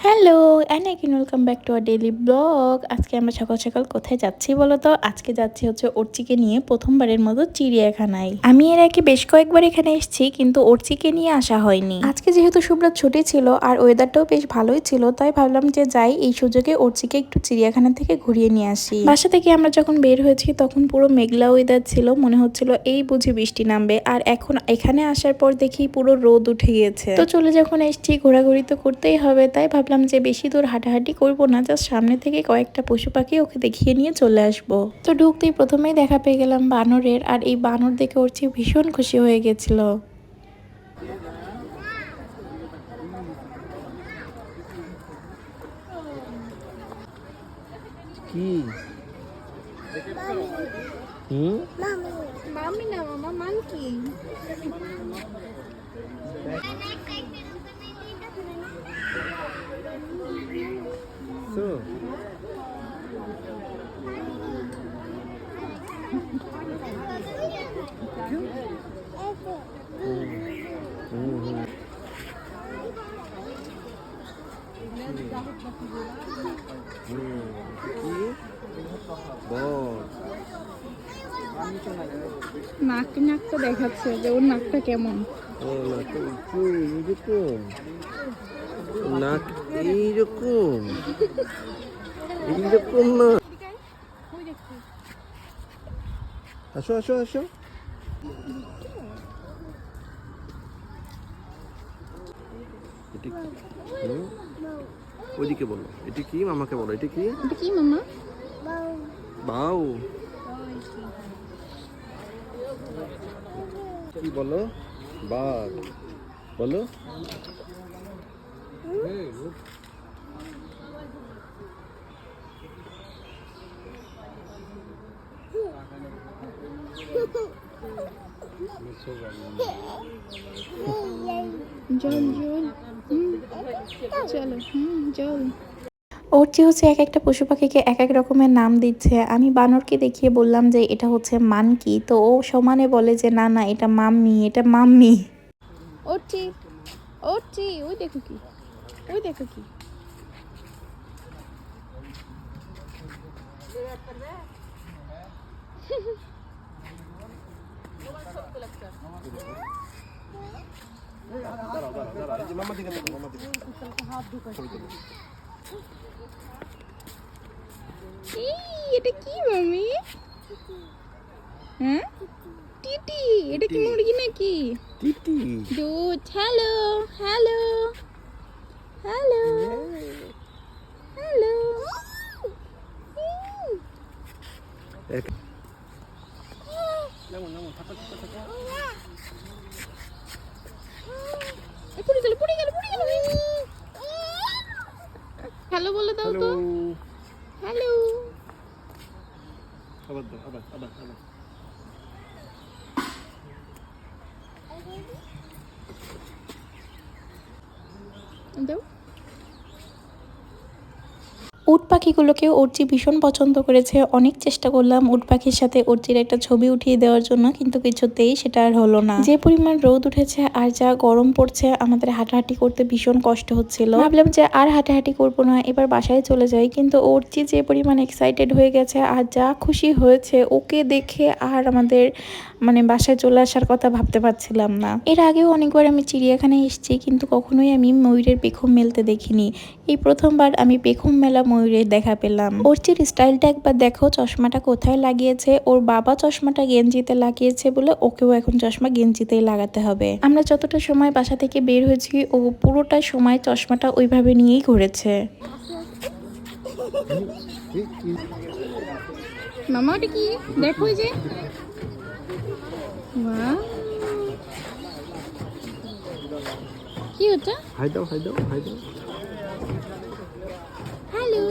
Hello and again welcome back to our daily blog. আজকে আমরা সকাল সকাল কোথায় যাচ্ছি বলো তো? আজকে যাচ্ছি হচ্ছে অর্চিকে নিয়ে প্রথমবারের মতো চিড়িয়াখানায়। আমি এর আগে বেশ কয়েকবার এখানে এসেছি, কিন্তু অর্চিকে নিয়ে আসা হয়নি। আজকে যেহেতু শুভ্রার ছুটি ছিল আর ওয়েদারটাও বেশ ভালোই ছিল, তাই ভাবলাম যে যাই, এই সুযোগে অর্চিকে একটু চিড়িয়াখানা থেকে ঘুরিয়ে নিয়ে আসি। বাসা থেকে আমরা যখন বের হয়েছি তখন পুরো মেঘলা ওয়েদার ছিল, মনে হচ্ছিল এই বুঝি বৃষ্টি নামবে। আর এখন এখানে আসার পর দেখি পুরো রোদ উঠে গিয়েছে। তো চলে যখন এসেছি, ঘোরাঘুরি তো করতেই হবে, তাই ভাবলাম যে বেশি দূর হাঁটাহাঁটি করবো না, জাস্ট সামনে থেকে কয়েকটা পশু পাখি ওকে দেখিয়ে নিয়ে চলে আসবো। তো ঢুকতেই প্রথমেই দেখা পেয়ে গেলাম বানরের, আর এই বানর দেখে অর্চি ভীষণ খুশি হয়ে গেছিল। কি হুম মামি না মামা মানকি সো নাক নাকটা দেখাচ্ছে যে ওর নাকটা কেমন। এইরকম নাক, এইরকম এইরকম না। আসো আসো আসো। ওইদিকে বলো, এটা কি? মামাকে বলো, এটা কি? এটা কি মামা? বাউ। কি বলো? বাঘ বলো। জল জল চলো জল। অর্চি হচ্ছে এক একটা পশু পাখিকে এক এক রকমের নাম দিচ্ছে। আমি বানরকে দেখিয়ে বললাম যে এটা হচ্ছে মানকি, তো ও সমানে বলে যে না না, এটা মাম্মি, এটা মাম্মি। ওঠি ওঠি, ওই দেখো কি, ওই দেখো কি। এটা কি মামি? হ্যাঁ টিটি, এটা কি মুরগি নাকি? টিটি। দুধ। Hello hello hello hello. পড়ে গেল পড়ে গেল পড়ে গেল। হ্যালো বলে দাও তো। হ্যালো। আবার দাও, আবার আবার আবার। দাও। উট পাখিগুলোকেও অর্চি ভীষণ পছন্দ করেছে। অনেক চেষ্টা করলাম উট পাখির সাথে অর্চির একটা ছবি উঠিয়ে দেওয়ার জন্য, কিন্তু কিছুতেই সেটা আর হলো না। যে পরিমাণ রোদ উঠেছে আর যা গরম পড়ছে, আমাদের হাঁটাহাঁটি করতে ভীষণ কষ্ট হচ্ছিল। ভাবলাম যে আর হাঁটাহাঁটি করবো না, এবার বাসায় চলে যাই। কিন্তু অর্চি যে পরিমাণ এক্সাইটেড হয়ে গেছে আর যা খুশি হয়েছে, ওকে দেখে আর আমাদের বাসায় চলে আসার কথা ভাবতে পারছিলাম না। এর আগেও অনেকবার আমি চিড়িয়াখানায় এসেছি, কিন্তু কখনোই আমি ময়ূরের পেখম মেলতে দেখিনি। এই প্রথমবার আমি পেখম মেলা ময়ূরের দেখা পেলাম। অর্চির স্টাইলটা একবার দেখো, চশমাটা কোথায় লাগিয়েছে। ওর বাবা চশমাটা গেঞ্জিতে লাগিয়েছে বলে ওকেও এখন চশমা গেঞ্জিতেই লাগাতে হবে। আমরা যতটা সময় বাসা থেকে বের হয়েছি, ও পুরোটা সময় চশমাটা ওইভাবে নিয়েই ঘুরেছে। মামা ওটা কি দেখো, ওই যে কি ওটা? হাই দাও হাই দাও হাই দাও। হ্যালো।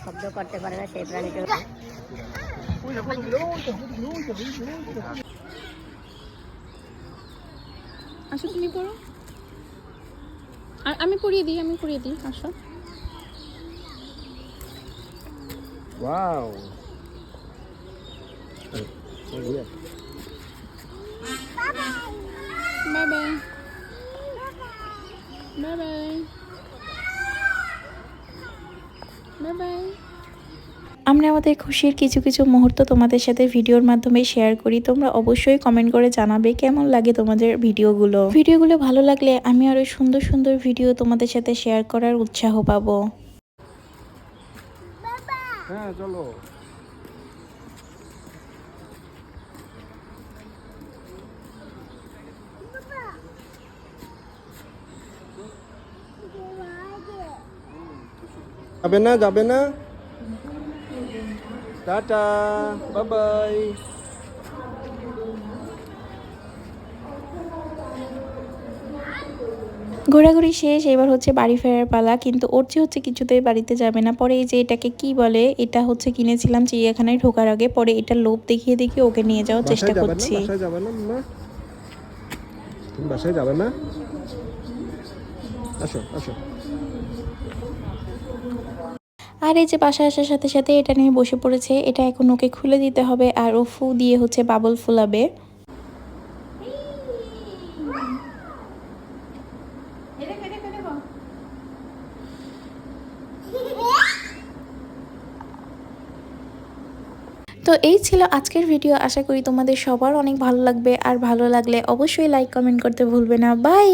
শব্দ করতে পারে না সেই প্রাণীটা। আসো তুমি পড়ো, আর আমি পড়িয়ে দিই আসো। Wow. Bye bye bye bye bye bye. আমরা আমাদের খুশির কিছু কিছু মুহূর্ত তোমাদের সাথে ভিডিওর মাধ্যমে শেয়ার করি। তোমরা অবশ্যই কমেন্ট করে জানাবে কেমন লাগে তোমাদের ভিডিওগুলো ভালো লাগলে আমি আরো সুন্দর সুন্দর ভিডিও তোমাদের সাথে শেয়ার করার উৎসাহ পাবো। হ্যাঁ চলো। যাবে না যাবে না, টাটা বাই বাই। ঘোরাঘুরি শেষ, এবার হচ্ছে বাড়ি ফেরার পালা। কিন্তু অর্চি হচ্ছে কিছুতেই বাড়িতে যাবে না। পরে এই যে এটাকে কি বলে, এটা হচ্ছে কিনেছিলাম চিড়িয়াখানায় ঢোকার আগে, পরে এটা লোভ দেখিয়ে দেখিয়ে ওকে নিয়ে যাওয়ার চেষ্টা করছি। বাসায় যাবে না মা, তুমি বাসায় যাবে না? আসো আসো। আর এই যে বাসায় আসার সাথে সাথে এটা নিয়ে বসে পড়েছে। এটা এখন ওকে খুলে দিতে হবে আর ও ফু দিয়ে হচ্ছে বাবল ফুলাবে। তো এই ছিল আজকের ভিডিও। আশা করি তোমাদের সবার অনেক ভালো লাগবে। আর ভালো লাগলে অবশ্যই লাইক কমেন্ট করতে ভুলবে না। বাই।